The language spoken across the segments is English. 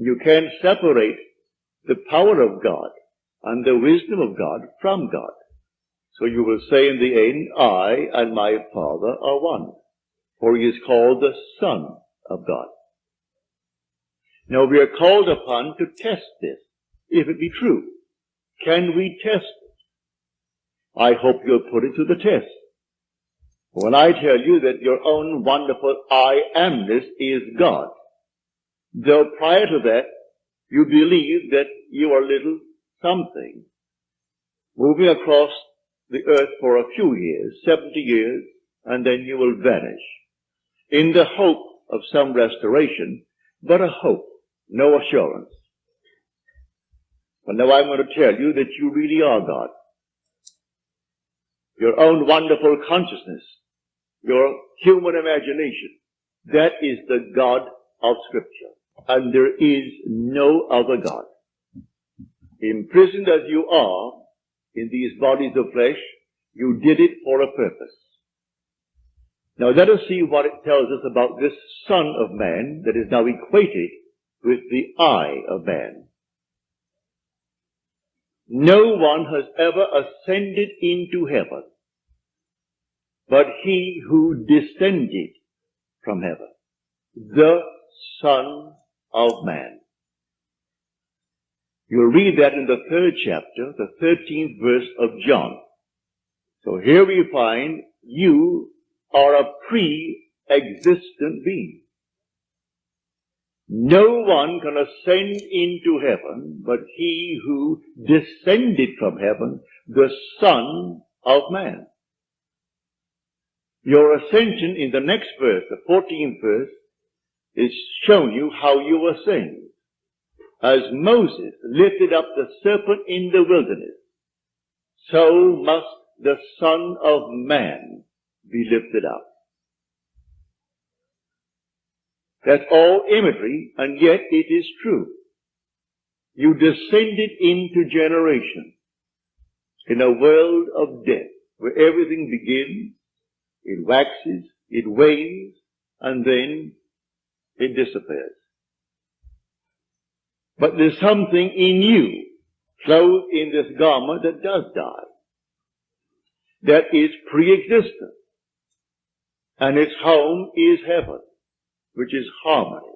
You can't separate the power of God and the wisdom of God from God. So you will say in the end, I and my Father are one, for he is called the Son of God. Now we are called upon to test this, if it be true. Can we test it? I hope you'll put it to the test. When I tell you that your own wonderful I amness is God, though prior to that you believe that you are little something, moving across the earth for a few years, 70 years, and then you will vanish, in the hope of some restoration, but a hope, no assurance. But now I'm going to tell you that you really are God. Your own wonderful consciousness, your human imagination, that is the God of Scripture. And there is no other God. Imprisoned as you are in these bodies of flesh, you did it for a purpose. Now let us see what it tells us about this Son of Man that is now equated with the I of man. No one has ever ascended into heaven but he who descended from heaven, the Son of Man. You'll read that in the 3rd chapter, the 13th verse of John. So here we find you are a pre-existent being. No one can ascend into heaven but he who descended from heaven, the Son of Man. Your ascension in the next verse, the 14th verse, is showing you how you ascend. As Moses lifted up the serpent in the wilderness, so must the Son of Man be lifted up. That's all imagery, and yet it is true. You descended into generation in a world of death, where everything begins, it waxes, it wanes, and then it disappears. But there's something in you, clothed in this garment, that does die. That is pre-existent. And its home is heaven, which is harmony.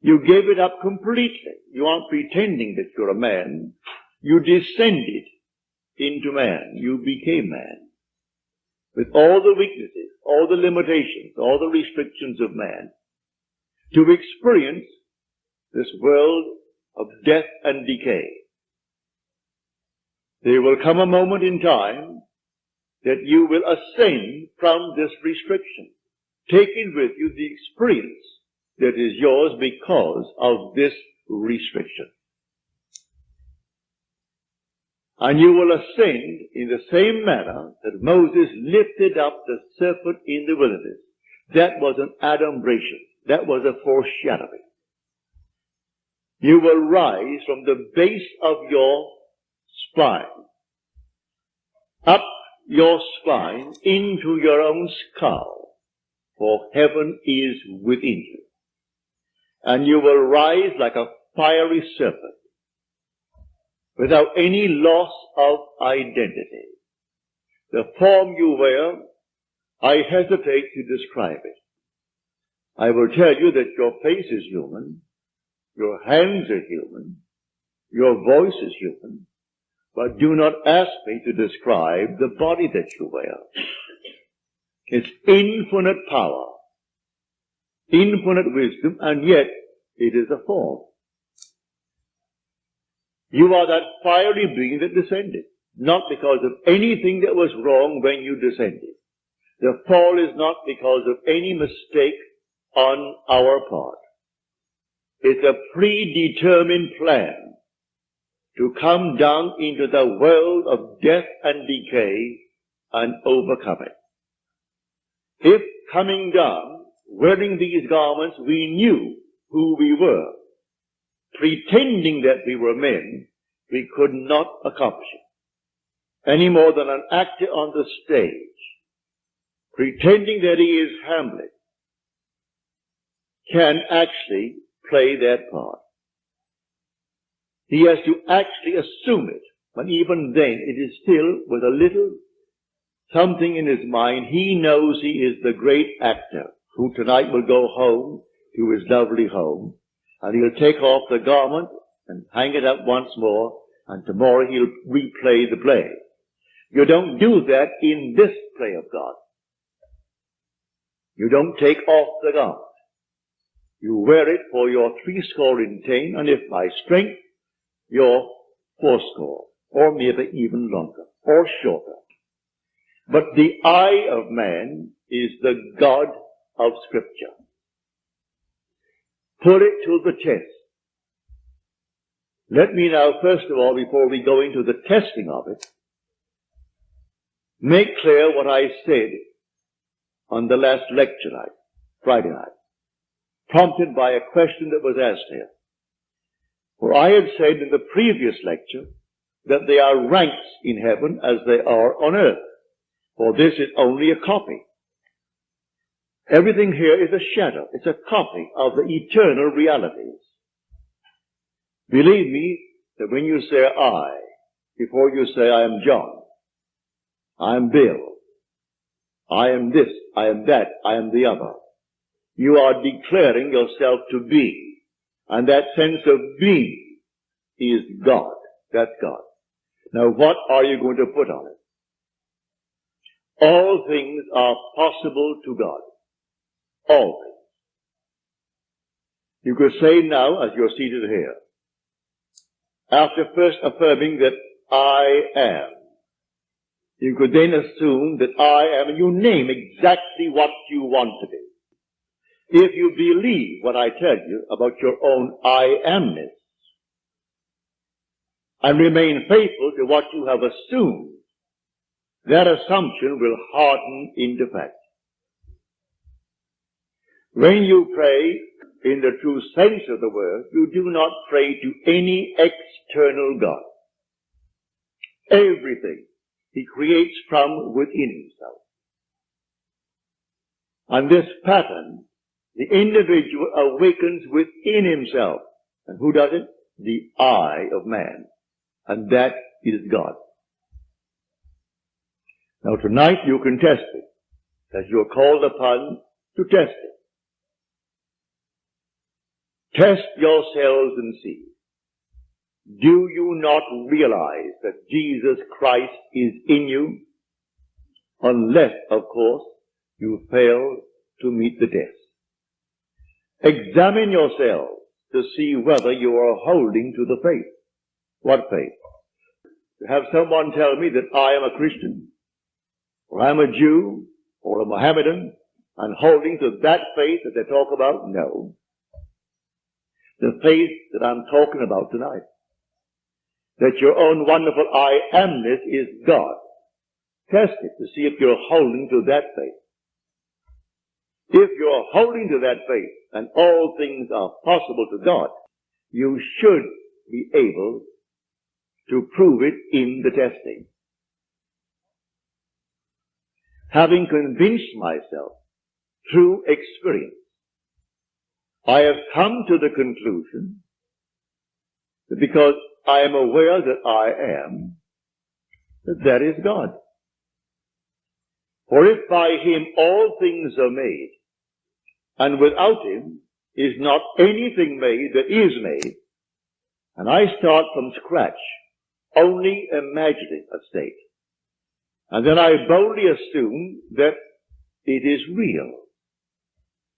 You gave it up completely. You aren't pretending that you're a man. You descended into man. You became man. With all the weaknesses, all the limitations, all the restrictions of man, to experience this world of death and decay. There will come a moment in time that you will ascend from this restriction, taking with you the experience that is yours because of this restriction. And you will ascend in the same manner that Moses lifted up the serpent in the wilderness. That was an adumbration. That was a foreshadowing. You will rise from the base of your spine, up your spine into your own skull, for heaven is within you. And you will rise like a fiery serpent, without any loss of identity. The form you wear, I hesitate to describe it. I will tell you that your face is human, your hands are human, your voice is human, but do not ask me to describe the body that you wear. It's infinite power, infinite wisdom, and yet it is a form. You are that fiery being that descended, not because of anything that was wrong when you descended. The fall is not because of any mistake on our part. It's a predetermined plan to come down into the world of death and decay and overcome it. If coming down, wearing these garments, we knew who we were, pretending that we were men, we could not accomplish it. Any more than an actor on the stage, pretending that he is Hamlet, can actually play that part. He has to actually assume it, but even then it is still with a little something in his mind. He knows he is the great actor who tonight will go home to his lovely home, and he'll take off the garment and hang it up once more, and tomorrow he'll replay the play. You don't do that in this play of God. You don't take off the garment. You wear it for your 80, and if by strength, your 80, or maybe even longer, or shorter. But the eye of man is the God of Scripture. Put it to the test. Let me now, first of all, before we go into the testing of it, make clear what I said on the last lecture night, Friday night, prompted by a question that was asked here. For I had said in the previous lecture that there are ranks in heaven as they are on earth, for this is only a copy. Everything here is a shadow. It's a copy of the eternal realities. Believe me that when you say I, before you say I am John, I am Bill, I am this, I am that, I am the other, you are declaring yourself to be. And that sense of being is God. That's God. Now what are you going to put on it? All things are possible to God. All things. You could say now, as you're seated here, after first affirming that I am, you could then assume that I am, and you name exactly what you want to be. If you believe what I tell you about your own I amness, and remain faithful to what you have assumed, that assumption will harden into fact. When you pray in the true sense of the word, you do not pray to any external God. Everything he creates from within himself. And this pattern, the individual awakens within himself. And who does it? The I of man. And that is God. Now tonight you can test it, as you are called upon to test it. Test yourselves and see. Do you not realize that Jesus Christ is in you? Unless, of course, you fail to meet the test. Examine yourselves to see whether you are holding to the faith. What faith? To have someone tell me that I am a Christian, or I'm a Jew, or a Mohammedan, and holding to that faith that they talk about? No. The faith that I'm talking about tonight. That your own wonderful I amness is God. Test it to see if you're holding to that faith. If you're holding to that faith, and all things are possible to God, you should be able to prove it in the testing. Having convinced myself through experience, I have come to the conclusion that because I am aware that I am, that is God. For if by him all things are made, and without him is not anything made that is made, and I start from scratch, only imagining a state, and then I boldly assume that it is real,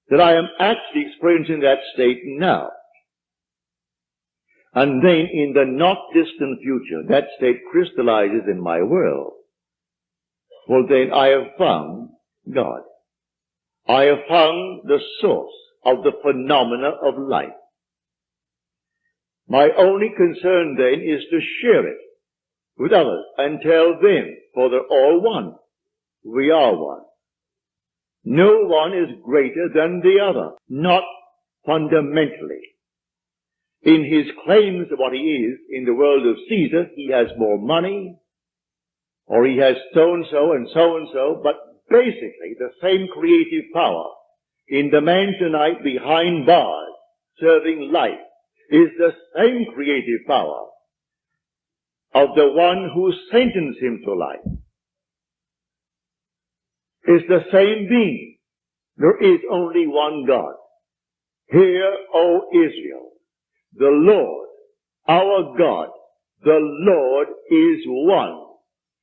that I am actually experiencing that state now. And then in the not distant future, that state crystallizes in my world. Well, then I have found God. I have found the source of the phenomena of life. My only concern then is to share it with others and tell them, for they're all one. We are one. No one is greater than the other, not fundamentally. In his claims of what he is in the world of Caesar, he has more money, or he has so-and-so and so-and-so, but basically the same creative power in the man tonight behind bars life-serving life is the same creative power of the one who sentenced him to life. It's the same being. There is only one God. Hear, O Israel, the Lord, our God, the Lord is one.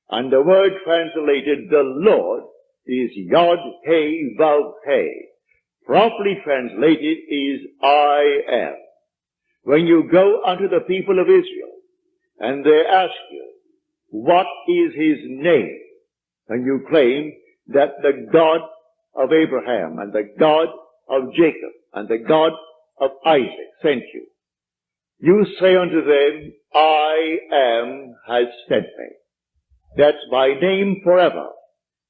And the word translated, the Lord, is Yod He Vav He. Properly translated is I am. When you go unto the people of Israel, and they ask you, what is his name? And you claim that the God of Abraham, and the God of Jacob, and the God of Isaac sent you. You say unto them, I am has sent me. That's my name forever.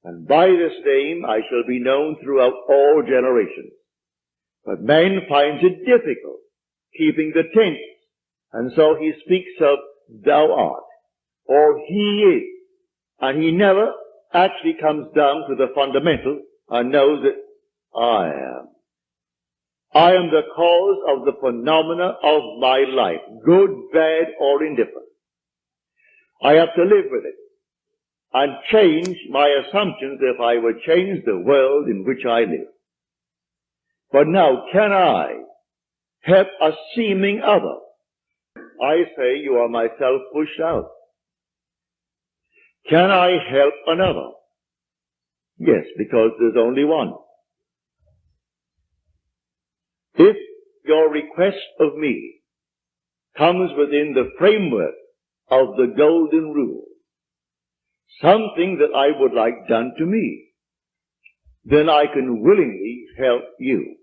And by this name I shall be known throughout all generations. But man finds it difficult keeping the tense. And so he speaks of thou art, or he is. And he never actually comes down to the fundamental and knows that I am. I am the cause of the phenomena of my life, good, bad, or indifferent. I have to live with it and change my assumptions if I would change the world in which I live. But now, can I help a seeming other? I say you are myself pushed out. Can I help another? Yes, because there's only one. If your request of me comes within the framework of the golden rule, something that I would like done to me, then I can willingly help you.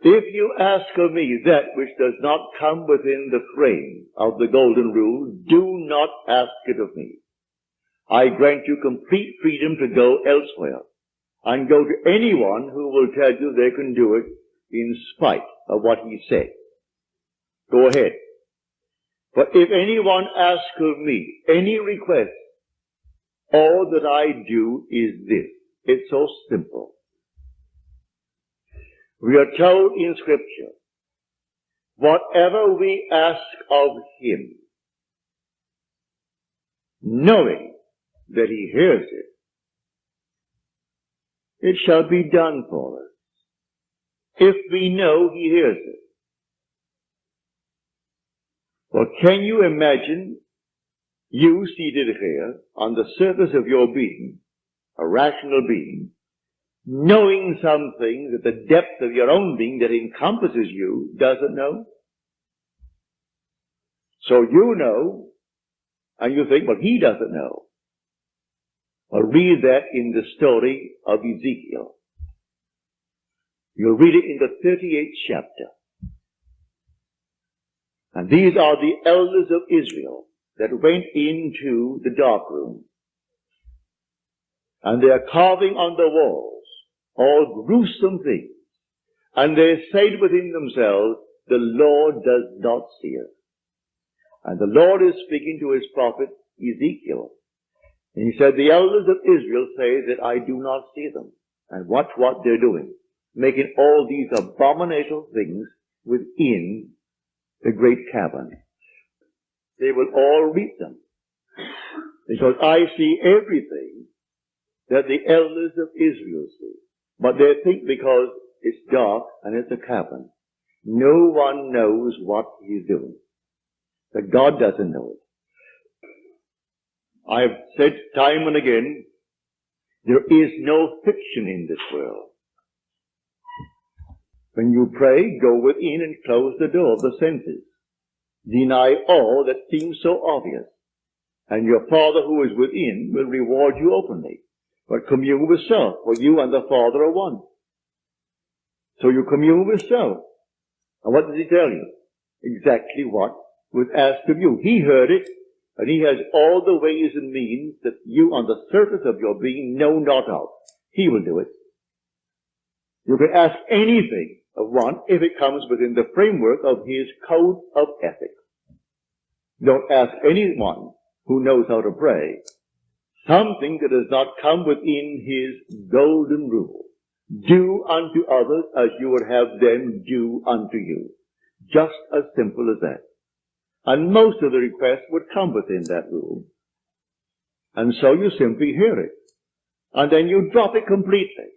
If you ask of me that which does not come within the frame of the golden rule, do not ask it of me. I grant you complete freedom to go elsewhere and go to anyone who will tell you they can do it in spite of what he said. Go ahead. But if anyone asks of me any request, all that I do is this. It's so simple. We are told in Scripture, whatever we ask of him, knowing that he hears it, it shall be done for us. If we know he hears it. Well, can you imagine you seated here on the surface of your being, a rational being, knowing something that the depth of your own being that encompasses you doesn't know? So you know, and you think, well, he doesn't know. Well, read that in the story of Ezekiel. You'll read it in the 38th chapter. And these are the elders of Israel that went into the dark room. And they are carving on the walls all gruesome things. And they said within themselves, the Lord does not see us. And the Lord is speaking to his prophet Ezekiel. And he said, the elders of Israel say that I do not see them. And watch what they're doing. Making all these abominable things within the great cavern. They will all reap them. Because I see everything that the elders of Israel see. But they think because it's dark and it's a cavern, no one knows what he's doing. That God doesn't know it. I've said time and again, there is no fiction in this world. When you pray, go within and close the door of the senses. Deny all that seems so obvious. And your Father who is within will reward you openly. But commune with self, for you and the Father are one. So you commune with self. And what does he tell you? Exactly what was asked of you. He heard it, and he has all the ways and means that you on the surface of your being know not of. He will do it. You can ask anything of one if it comes within the framework of his code of ethics. Don't ask anyone who knows how to pray something that does not come within his golden rule. Do unto others as you would have them do unto you. Just as simple as that. And most of the requests would come within that rule. And so you simply hear it. And then you drop it completely.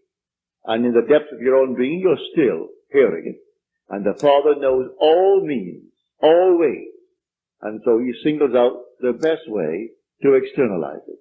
And in the depths of your own being, you're still hearing it. And the Father knows all means, all ways. And so he singles out the best way to externalize it.